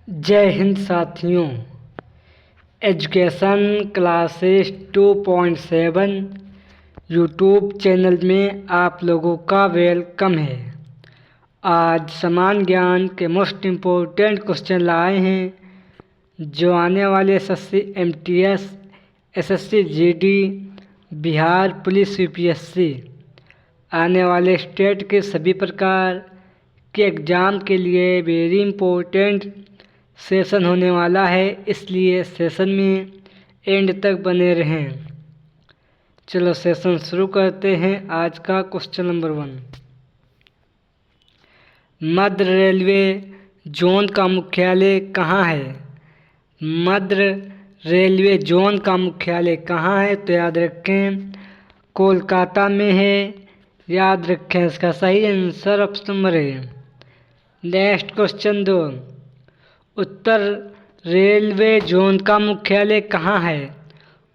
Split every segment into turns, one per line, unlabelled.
जय हिंद साथियों। Education classes 2.7 YouTube channel में आप लोगों का वेलकम है। आज समान ज्ञान के मोस्ट इम्पोर्टेंट क्वेश्चन लाए हैं जो आने वाले SSC MTS, SSC GD, Bihar police UPSC आने वाले स्टेट के सभी प्रकार के एग्ज़ाम के लिए वेरी इम्पोर्टेंट सेशन होने वाला है, इसलिए सेशन में एंड तक बने रहें। चलो सेशन शुरू करते हैं। आज का क्वेश्चन नंबर 1, मध्य रेलवे जोन का मुख्यालय कहाँ है? मध्य रेलवे जोन का मुख्यालय कहाँ है? तो याद रखें कोलकाता में है। याद रखें, इसका सही आंसर ऑप्शन नंबर है। नेक्स्ट क्वेश्चन 2, उत्तर रेलवे जोन का मुख्यालय कहाँ है?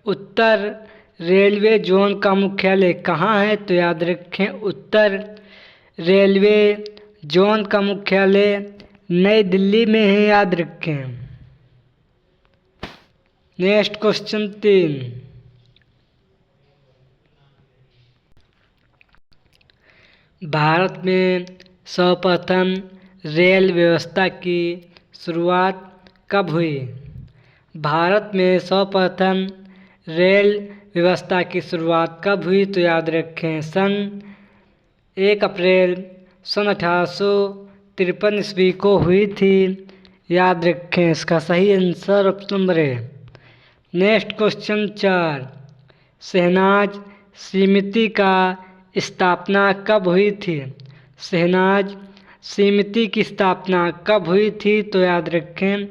उत्तर रेलवे जोन का मुख्यालय कहाँ है? तो याद रखें उत्तर रेलवे जोन का मुख्यालय नई दिल्ली में है। याद रखें। नेक्स्ट क्वेश्चन 3, भारत में सर्वप्रथम रेल व्यवस्था की शुरुआत कब हुई? भारत में सर्वप्रथम रेल व्यवस्था की शुरुआत कब हुई? तो याद रखें 1 अप्रैल 1853 ईस्वी को हुई थी। याद रखें, इसका सही आंसर ऑप्शन नंबर है। नेक्स्ट क्वेश्चन 4, शहनाज समिति का स्थापना कब हुई थी? शहनाज समिति की स्थापना कब हुई थी? तो याद रखें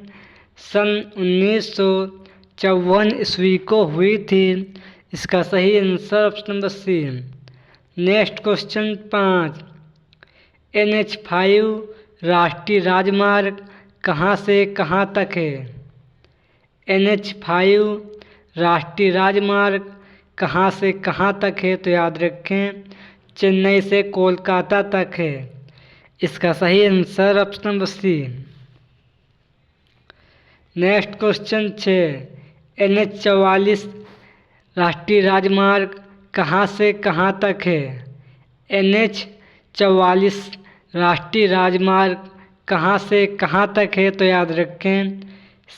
1954 ईस्वी को हुई थी। इसका सही answer option number C. Next question 5, NH5 राष्ट्रीय राजमार्ग कहाँ से कहाँ तक है? NH5 राष्ट्रीय राजमार्ग कहाँ से कहाँ तक है? तो याद रखें चेन्नई से कोलकाता तक है। इसका सही answer option number C. Next question 6, NH44 राष्ट्रीय राजमार्ग कहाँ से कहाँ तक है? NH44 राष्ट्रीय राजमार्ग कहाँ से कहाँ तक है? तो याद रखें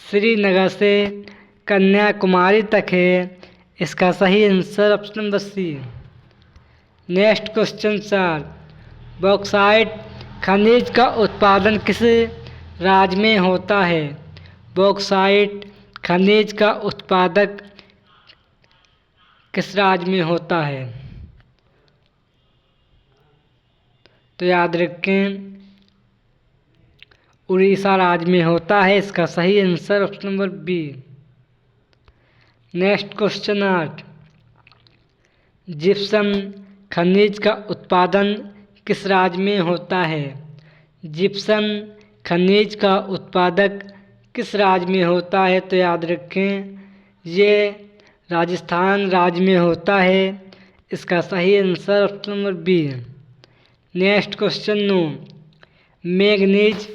श्रीनगर से कन्याकुमारी तक है। इसका सही answer option number C. Next question 4, bauxite खनिज का उत्पादन किस राज्य में होता है? बॉक्साइट खनिज का उत्पादक किस राज्य में होता है? तो याद रखें उड़ीसा राज्य में होता है। इसका सही answer option number B. Next question 8, gypsum खनिज का उत्पादन किस राज्य में होता है? जिप्सम खनिज का उत्पादक किस राज्य में होता है? तो याद रखें ये राजस्थान राज्य में होता है। इसका सही आंसर ऑप्शन नंबर बी है। नेक्स्ट क्वेश्चन 9, मैंगनीज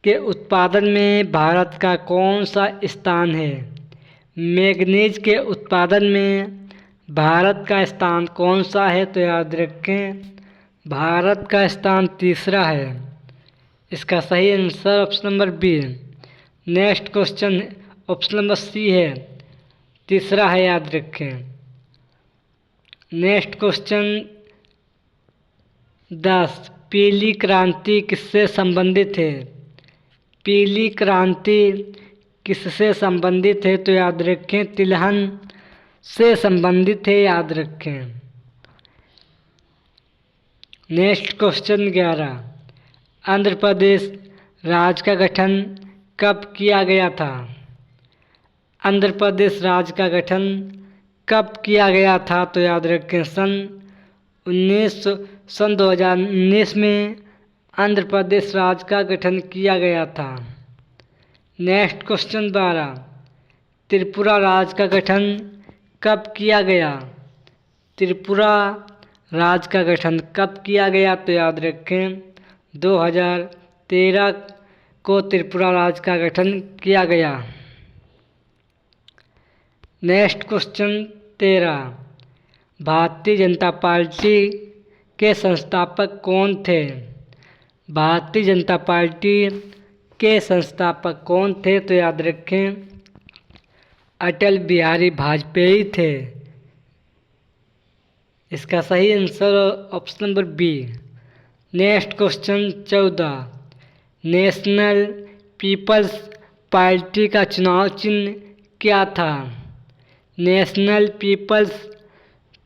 के उत्पादन में भारत का कौन सा स्थान है? मैंगनीज के उत्पादन में भारत का स्थान कौन सा है? तो याद रखें भारत का स्थान तीसरा है। इसका सही आंसर ऑप्शन नंबर बी है। Next question option number C है, तीसरा है। याद रखें। नेक्स्ट क्वेश्चन 10, पीली क्रांति किससे संबंधित है? पीली क्रांति किससे संबंधित है? तो याद रखें तिलहन से संबंधित है। याद रखें। नेक्स्ट क्वेश्चन 11, आंध्र प्रदेश राज्य का गठन कब किया गया था? आंध्र प्रदेश राज्य का गठन कब किया गया था? तो याद रखें सन 2019 में आंध्र प्रदेश राज्य का गठन किया गया था। नेक्स्ट क्वेश्चन 12, त्रिपुरा राज्य का गठन कब किया गया? त्रिपुरा राज्य का गठन कब किया गया? तो याद रखें 2013 को त्रिपुरा राज्य का गठन किया गया। Next question 13, Bharatiya Janata party के संस्थापक कौन थे? भारतीय जनता पार्टी के संस्थापक कौन थे? तो याद रखें अटल बिहारी वाजपेयी थे। इसका सही answer option number B. Next question 14, National People's Party का चुनाव चिन्ह क्या था? नेशनल पीपल्स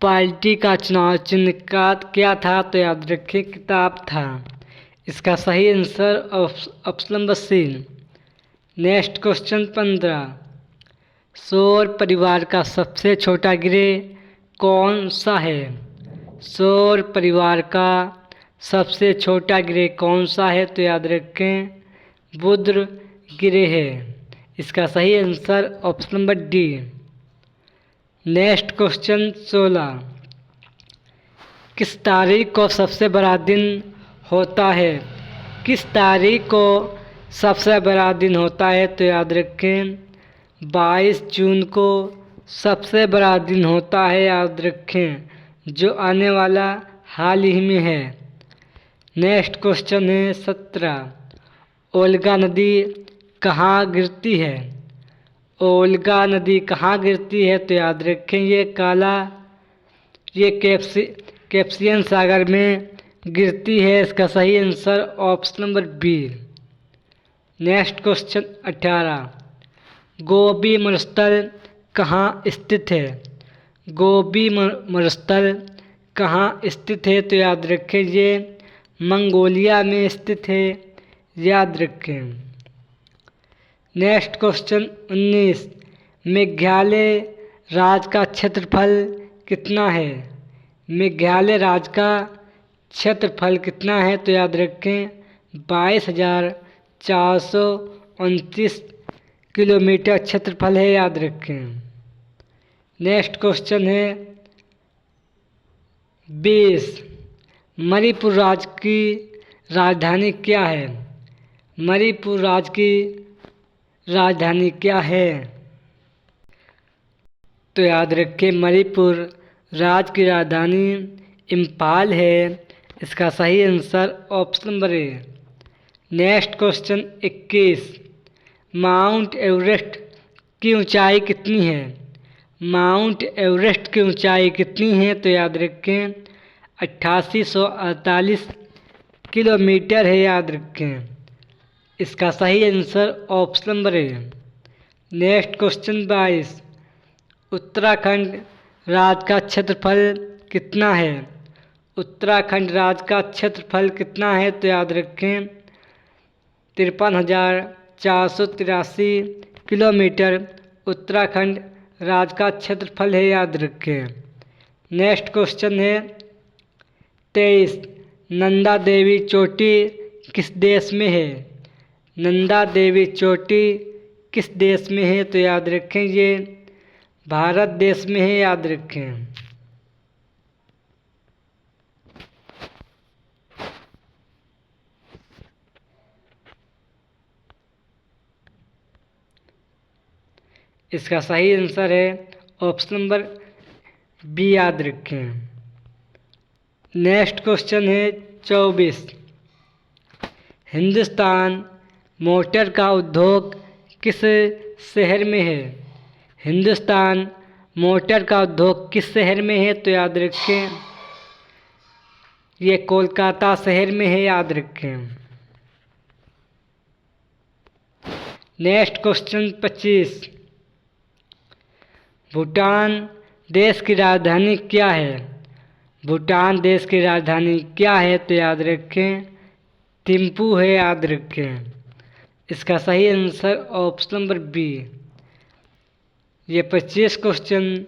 पार्टी का चुनाव चिन्ह क्या था? तो याद रखें किताब था। इसका सही answer option number C. Next question 15, सौर परिवार का सबसे छोटा ग्रह कौन सा है? सौर परिवार का सबसे छोटा ग्रह कौन सा है? तो याद रखें बुध ग्रह है। इसका सही answer option number D. Next question 16, किस तारीख को सबसे बड़ा दिन होता है? किस तारीख को सबसे बड़ा दिन होता है? तो याद रखें 22 जून को सबसे बड़ा दिन होता है। याद रखें जो आने वाला हाल ही में है। नेक्स्ट क्वेश्चन है 17, ओल्गा नदी कहाँ गिरती है? ओल्गा नदी कहाँ गिरती है? तो याद रखें ये कैस्पियन सागर में गिरती है। इसका सही answer option number B. Next question 18, Gobi मरुस्थल कहाँ स्थित है? गोबी मरुस्थल कहाँ स्थित है? तो याद रखें ये मंगोलिया में स्थित है। याद रखें। नेक्स्ट क्वेश्चन 19, मेघालय राज्य का क्षेत्रफल कितना है? मेघालय राज्य का क्षेत्रफल कितना है? तो याद रखें 22,429 किलोमीटर क्षेत्रफल है। याद रखें। नेक्स्ट क्वेश्चन है 20, मणिपुर राज्य की राजधानी क्या है? मणिपुर राज्य की राजधानी क्या है? तो याद रखें मणिपुर राज्य की राजधानी इम्फाल है। इसका सही answer option number A. Next question 21, mount Everest की ऊंचाई कितनी है? माउंट एवरेस्ट की ऊंचाई कितनी है? तो याद रखें 8848 किलोमीटर है। याद रखें। इसका सही answer option number A. Next question 22, Uttarakhand राज्य का क्षेत्रफल कितना है? उत्तराखंड राज्य का क्षेत्रफल कितना है? तो याद रखें 53,483 किलोमीटर उत्तराखंड राज्य का क्षेत्रफल है। याद रखें। नेक्स्ट क्वेश्चन है 23, नंदा देवी चोटी किस देश में है? नंदा देवी चोटी किस देश में है? तो याद रखें ये भारत देश में है। याद रखें। इसका सही आंसर है ऑप्शन नंबर बी। याद रखें। नेक्स्ट क्वेश्चन है 24, हिंदुस्तान मोटर का उद्योग किस शहर में है? हिंदुस्तान मोटर का उद्योग किस शहर में है? तो याद रखें ये कोलकाता शहर में है। याद रखें। नेक्स्ट क्वेश्चन 25, भूटान देश की राजधानी क्या है? भूटान देश की राजधानी क्या है? तो याद रखें थिम्पू है। याद रखें। इसका सही आंसर ऑप्शन नंबर बी। ये 25 क्वेश्चन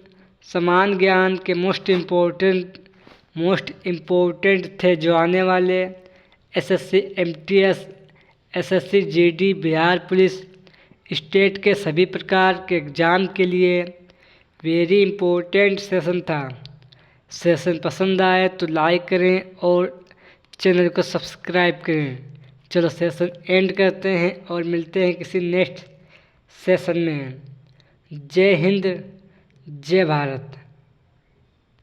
समान ज्ञान के मोस्ट इम्पोर्टेंट थे जो आने वाले SSC MTS, SSC GD, Bihar police, state के सभी प्रकार के एग्ज़ाम के लिए वेरी इम्पोर्टेंट सेशन था। सेशन पसंद आए तो लाइक करें और चैनल को सब्सक्राइब करें। चलो सेशन एंड करते हैं और मिलते हैं किसी नेक्स्ट सेशन में। जय हिंद, जय भारत।